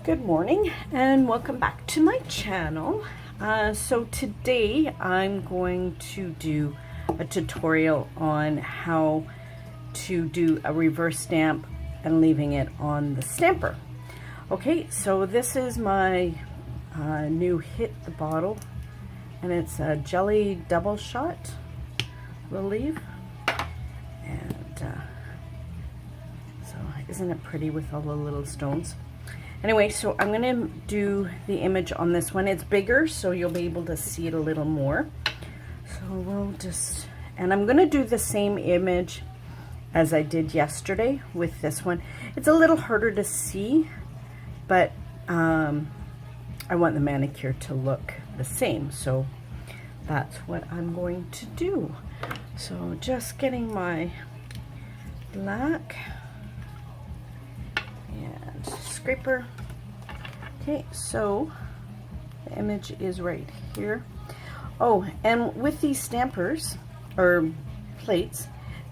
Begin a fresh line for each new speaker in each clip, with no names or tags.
Good morning and welcome back to my channel. So today I'm going to do a tutorial on how to do a reverse stamp and leaving it on the stamper. Okay, so this is my new Hit the Bottle, and it's a jelly double shot, we'll leave. And so isn't it pretty with all the little stones? Anyway, so I'm going to do the image on this one. It's bigger, so you'll be able to see it a little more. So we'll just, and I'm going to do the same image as I did yesterday with this one. It's a little harder to see, but I want the manicure to look the same, so that's what I'm going to do. So just getting my black and scraper. Okay, so the image is right here. Oh, and with these stampers or plates,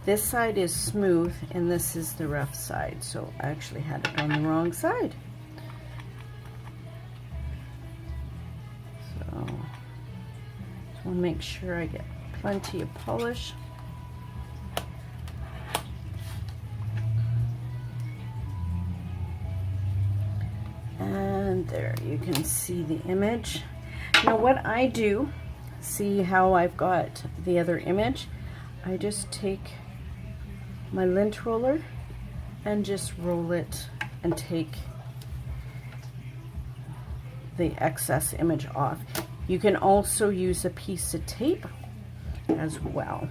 this side is smooth and this is the rough side, so I actually had it on the wrong side. So just want to make sure I get plenty of polish. And there you can see the image. Now what I do, see how I've got the other image, I just take my lint roller and just roll it and take the excess image off. You can also use a piece of tape as well.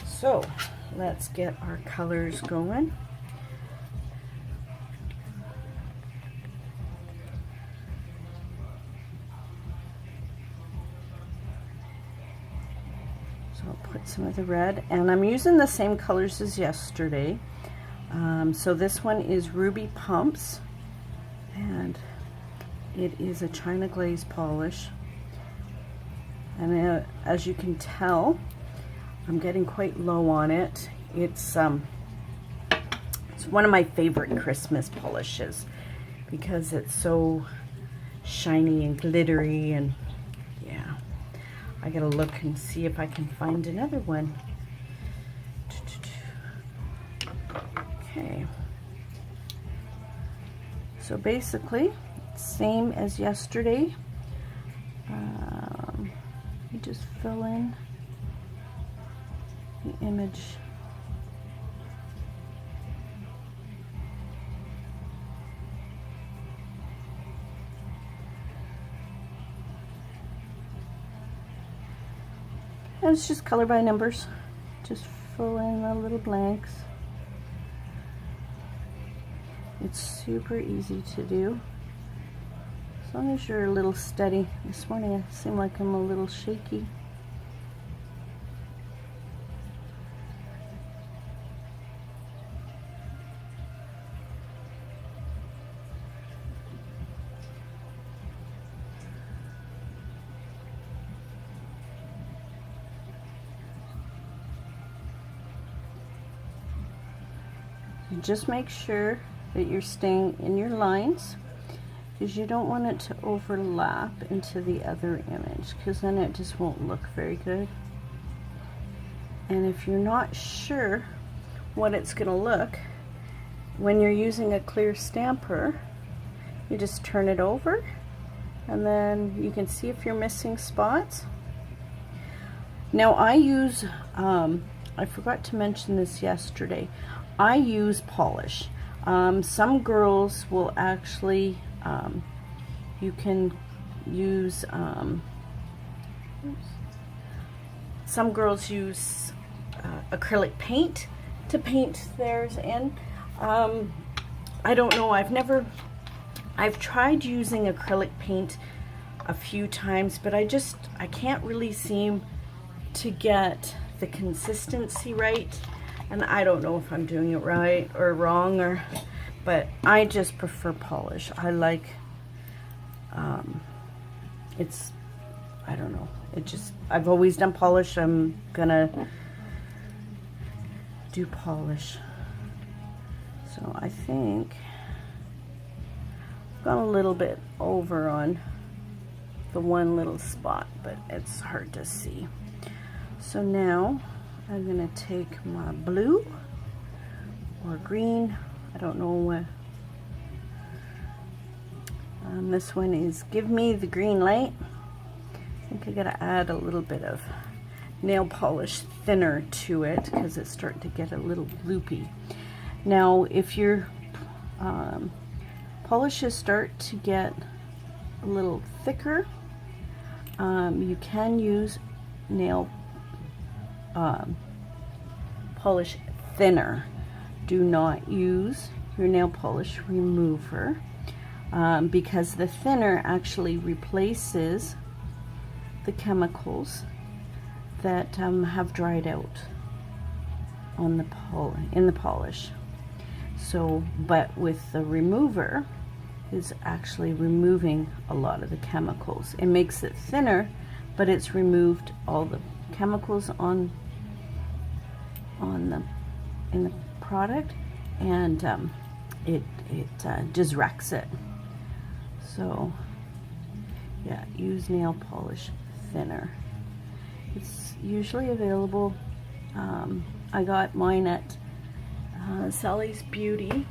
So let's get our colors going. So I'll put some of the red, and I'm using the same colors as yesterday. So this one is Ruby Pumps, and it is a China glaze polish. And as you can tell, I'm getting quite low on it. It's one of my favorite Christmas polishes because it's so shiny and glittery, and yeah. I gotta look and see if I can find another one. Okay. So basically, same as yesterday. You just fill in the image. And it's just color by numbers. Just fill in the little blanks. It's super easy to do, as long as you're a little steady. This morning I seem like I'm a little shaky. Just make sure that you're staying in your lines, because you don't want it to overlap into the other image, because then it just won't look very good. And if you're not sure what it's going to look, when you're using a clear stamper, you just turn it over and then you can see if you're missing spots. Now I use, I forgot to mention this yesterday, I use polish. Some girls will actually, you can use, some girls use acrylic paint to paint theirs in. I don't know, I've tried using acrylic paint a few times, but I can't really seem to get the consistency right. And I don't know if I'm doing it right or wrong, but I just prefer polish. I like, I don't know. I've always done polish. I'm gonna do polish. So I think Got a little bit over on the one little spot, but it's hard to see. So now I'm gonna take my blue or green, I don't know what. This one is Give Me the Green Light. I think I gotta add a little bit of nail polish thinner to it because it's starting to get a little loopy. Now if your polishes start to get a little thicker, you can use nail polish thinner. Do not use your nail polish remover because the thinner actually replaces the chemicals that have dried out on the in the polish. So, but with the remover, is actually removing a lot of the chemicals. It makes it thinner, but it's removed all the chemicals in the product, and it just wrecks it. So yeah, use nail polish thinner. It's usually available. I got mine at Sally's Beauty,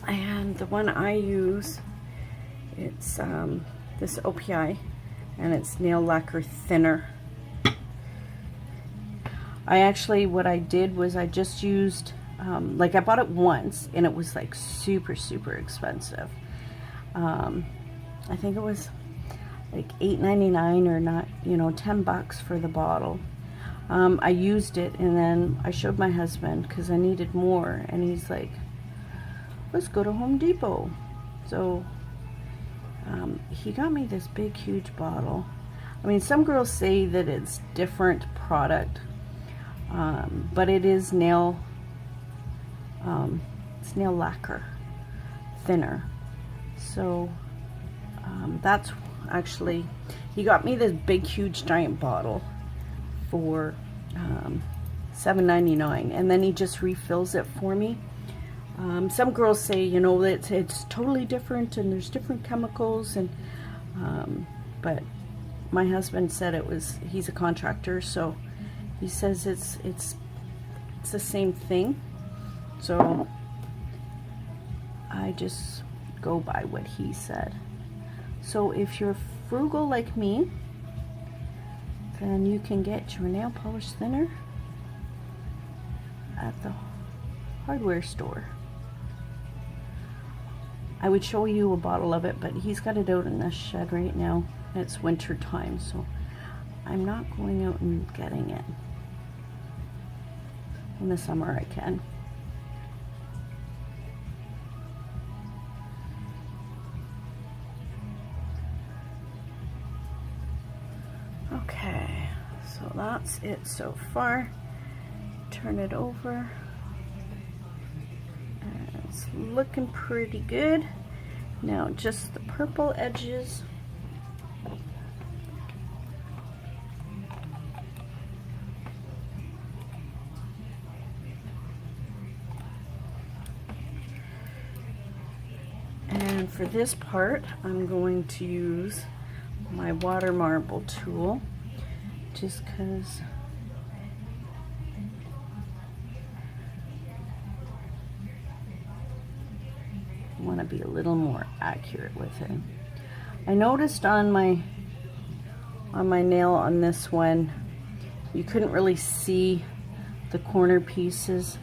and the one I use, it's this OPI, and it's nail lacquer thinner. I actually, what I did was I just used, like I bought it once and it was like super expensive. I think it was like $8.99 or not, you know, $10 for the bottle. I used it and then I showed my husband because I needed more, and he's like, let's go to Home Depot. So he got me this big huge bottle. I mean, some girls say that it's different product, but it is nail it's nail lacquer thinner. So that's actually, he got me this big huge giant bottle for $7.99, and then he just refills it for me. Some girls say, you know, it's totally different and there's different chemicals, and but my husband said he's a contractor, so he says it's the same thing. So I just go by what he said. So if you're frugal like me, then you can get your nail polish thinner at the hardware store. I would show you a bottle of it, but he's got it out in the shed right now. It's winter time, so I'm not going out and getting it. In the summer I can. Okay, so that's it so far. Turn it over. And it's looking pretty good. Now just the purple edges. And for this part, I'm going to use my water marble tool, just because I want to be a little more accurate with it. I noticed on my nail on this one, you couldn't really see the corner pieces.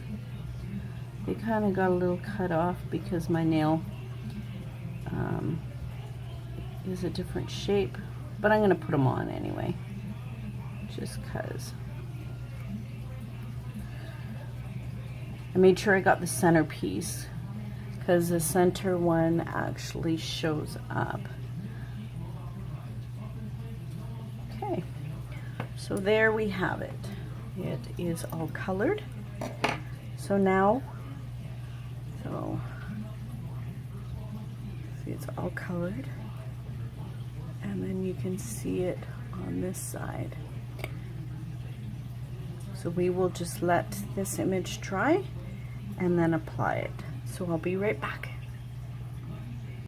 They kind of got a little cut off because my nail is a different shape, but I'm going to put them on anyway, just because. I made sure I got the center piece, because the center one actually shows up. Okay, so there we have it. It is all colored. So now, see, it's all colored, and then you can see it on this side. So we will just let this image dry and then apply it. So I'll be right back.